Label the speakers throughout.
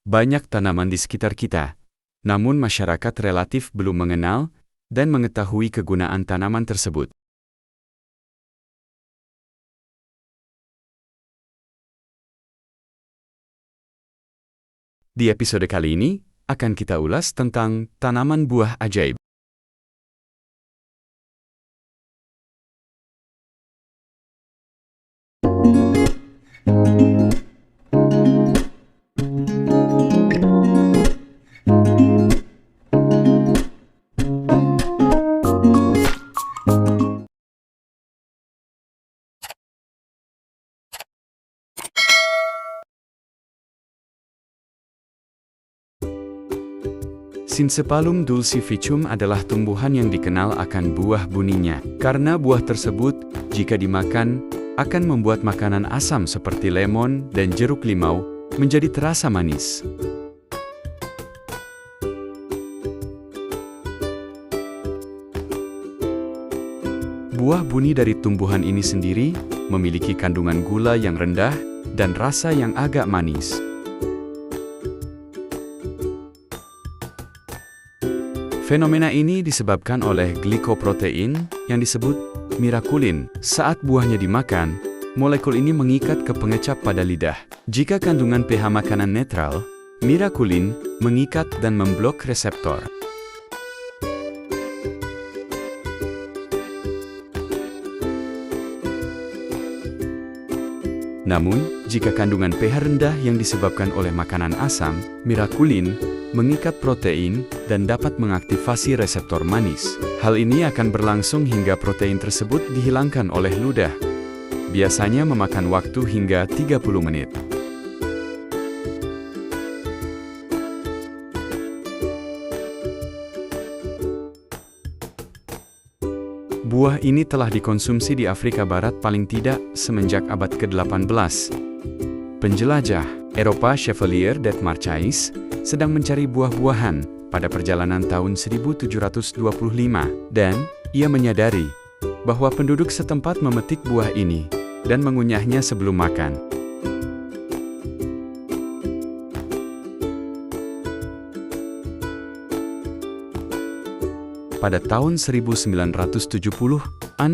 Speaker 1: Banyak tanaman di sekitar kita, namun masyarakat relatif belum mengenal dan mengetahui kegunaan tanaman tersebut. Di episode kali ini, akan kita ulas tentang tanaman buah ajaib. Syncephalum dulcificum adalah tumbuhan yang dikenal akan buah buninya. Karena buah tersebut, jika dimakan, akan membuat makanan asam seperti lemon dan jeruk limau menjadi terasa manis. Buah buni dari tumbuhan ini sendiri memiliki kandungan gula yang rendah dan rasa yang agak manis. Fenomena ini disebabkan oleh glikoprotein yang disebut mirakulin. Saat buahnya dimakan, molekul ini mengikat ke pengecap pada lidah. Jika kandungan pH makanan netral, mirakulin mengikat dan memblok reseptor. Namun, jika kandungan pH rendah yang disebabkan oleh makanan asam, mirakulin mengikat protein dan dapat mengaktifasi reseptor manis. Hal ini akan berlangsung hingga protein tersebut dihilangkan oleh ludah. Biasanya memakan waktu hingga 30 menit. Buah ini telah dikonsumsi di Afrika Barat paling tidak semenjak abad ke-18. Penjelajah Eropa Chevalier des Marchais sedang mencari buah-buahan pada perjalanan tahun 1725 dan ia menyadari bahwa penduduk setempat memetik buah ini dan mengunyahnya sebelum makan. Pada tahun 1970-an,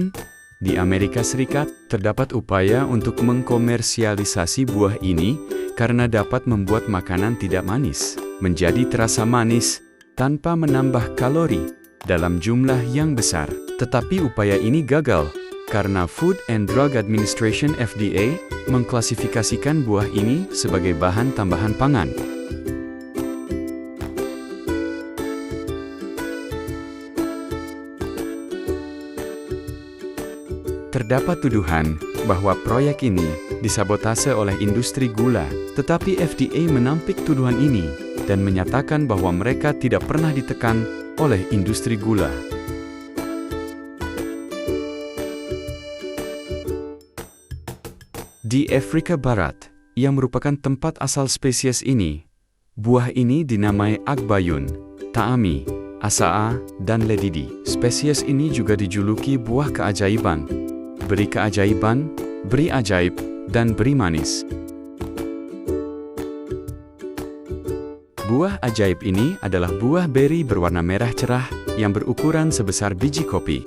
Speaker 1: di Amerika Serikat, terdapat upaya untuk mengkomersialisasi buah ini karena dapat membuat makanan tidak manis menjadi terasa manis tanpa menambah kalori dalam jumlah yang besar. Tetapi upaya ini gagal karena Food and Drug Administration (FDA) mengklasifikasikan buah ini sebagai bahan tambahan pangan. Terdapat tuduhan bahwa proyek ini disabotase oleh industri gula, tetapi FDA menampik tuduhan ini dan menyatakan bahwa mereka tidak pernah ditekan oleh industri gula. Di Afrika Barat, yang merupakan tempat asal spesies ini, buah ini dinamai Agbayun, Taami, Asaa, dan Ledidi. Spesies ini juga dijuluki buah keajaiban, beri keajaiban, beri ajaib, dan beri manis. Buah ajaib ini adalah buah beri berwarna merah cerah yang berukuran sebesar biji kopi.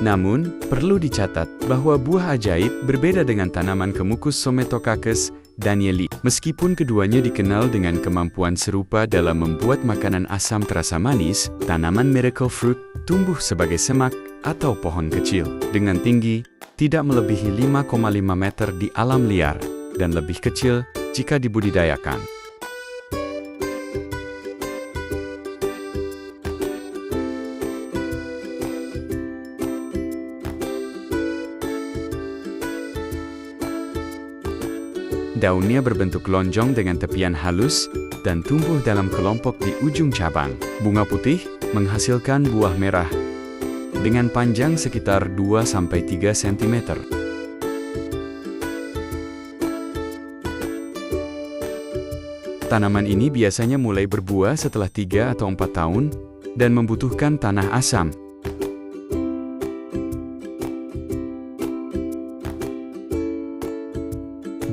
Speaker 1: Namun, perlu dicatat bahwa buah ajaib berbeda dengan tanaman kemukus Sometocaccus danieli. Meskipun keduanya dikenal dengan kemampuan serupa dalam membuat makanan asam terasa manis, tanaman miracle fruit tumbuh sebagai semak atau pohon kecil dengan tinggi tidak melebihi 5,5 meter di alam liar dan lebih kecil jika dibudidayakan. Daunnya berbentuk lonjong dengan tepian halus dan tumbuh dalam kelompok di ujung cabang. Bunga putih menghasilkan buah merah dengan panjang sekitar 2-3 cm. Tanaman ini biasanya mulai berbuah setelah 3 atau 4 tahun dan membutuhkan tanah asam.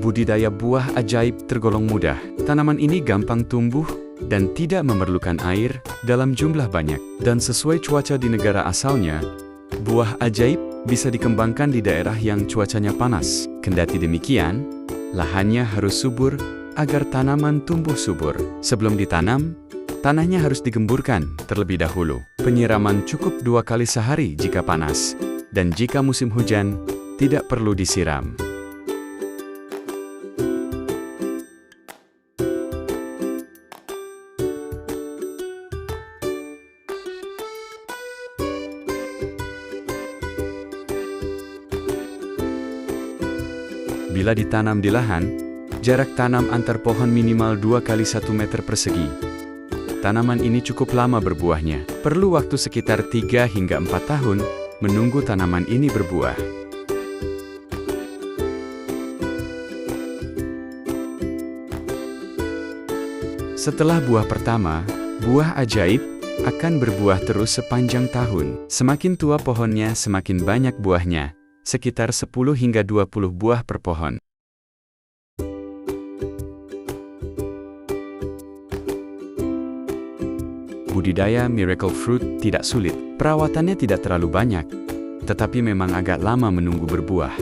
Speaker 1: Budidaya buah ajaib tergolong mudah. Tanaman ini gampang tumbuh dan tidak memerlukan air dalam jumlah banyak. Dan sesuai cuaca di negara asalnya, buah ajaib bisa dikembangkan di daerah yang cuacanya panas. Kendati demikian, lahannya harus subur agar tanaman tumbuh subur. Sebelum ditanam, tanahnya harus digemburkan terlebih dahulu. Penyiraman cukup 2 kali sehari jika panas, dan jika musim hujan, tidak perlu disiram. Bila ditanam di lahan, jarak tanam antar pohon minimal 2 kali 1 meter persegi. Tanaman ini cukup lama berbuahnya. Perlu waktu sekitar 3 hingga 4 tahun menunggu tanaman ini berbuah. Setelah buah pertama, buah ajaib akan berbuah terus sepanjang tahun. Semakin tua pohonnya, semakin banyak buahnya. Sekitar 10 hingga 20 buah per pohon. Budidaya miracle fruit tidak sulit. Perawatannya tidak terlalu banyak, tetapi memang agak lama menunggu berbuah.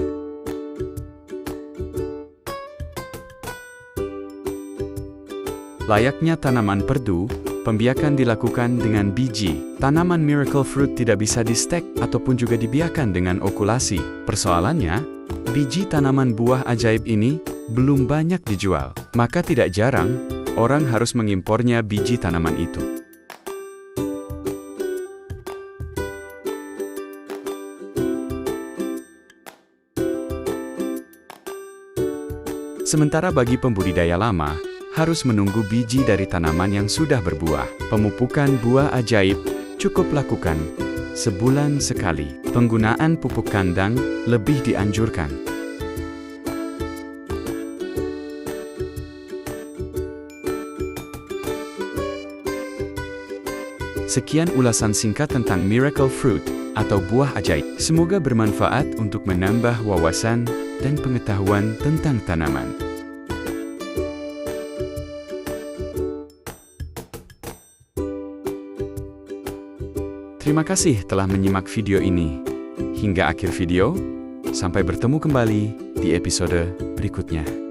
Speaker 1: Layaknya tanaman perdu, pembiakan dilakukan dengan biji. Tanaman miracle fruit tidak bisa di-stek ataupun juga dibiarkan dengan okulasi. Persoalannya, biji tanaman buah ajaib ini belum banyak dijual. Maka tidak jarang, orang harus mengimpornya biji tanaman itu. Sementara bagi pembudidaya lama, harus menunggu biji dari tanaman yang sudah berbuah. Pemupukan buah ajaib cukup lakukan sebulan sekali. Penggunaan pupuk kandang lebih dianjurkan. Sekian ulasan singkat tentang miracle fruit atau buah ajaib. Semoga bermanfaat untuk menambah wawasan dan pengetahuan tentang tanaman. Terima kasih telah menyimak video ini. Hingga akhir video, sampai bertemu kembali di episode berikutnya.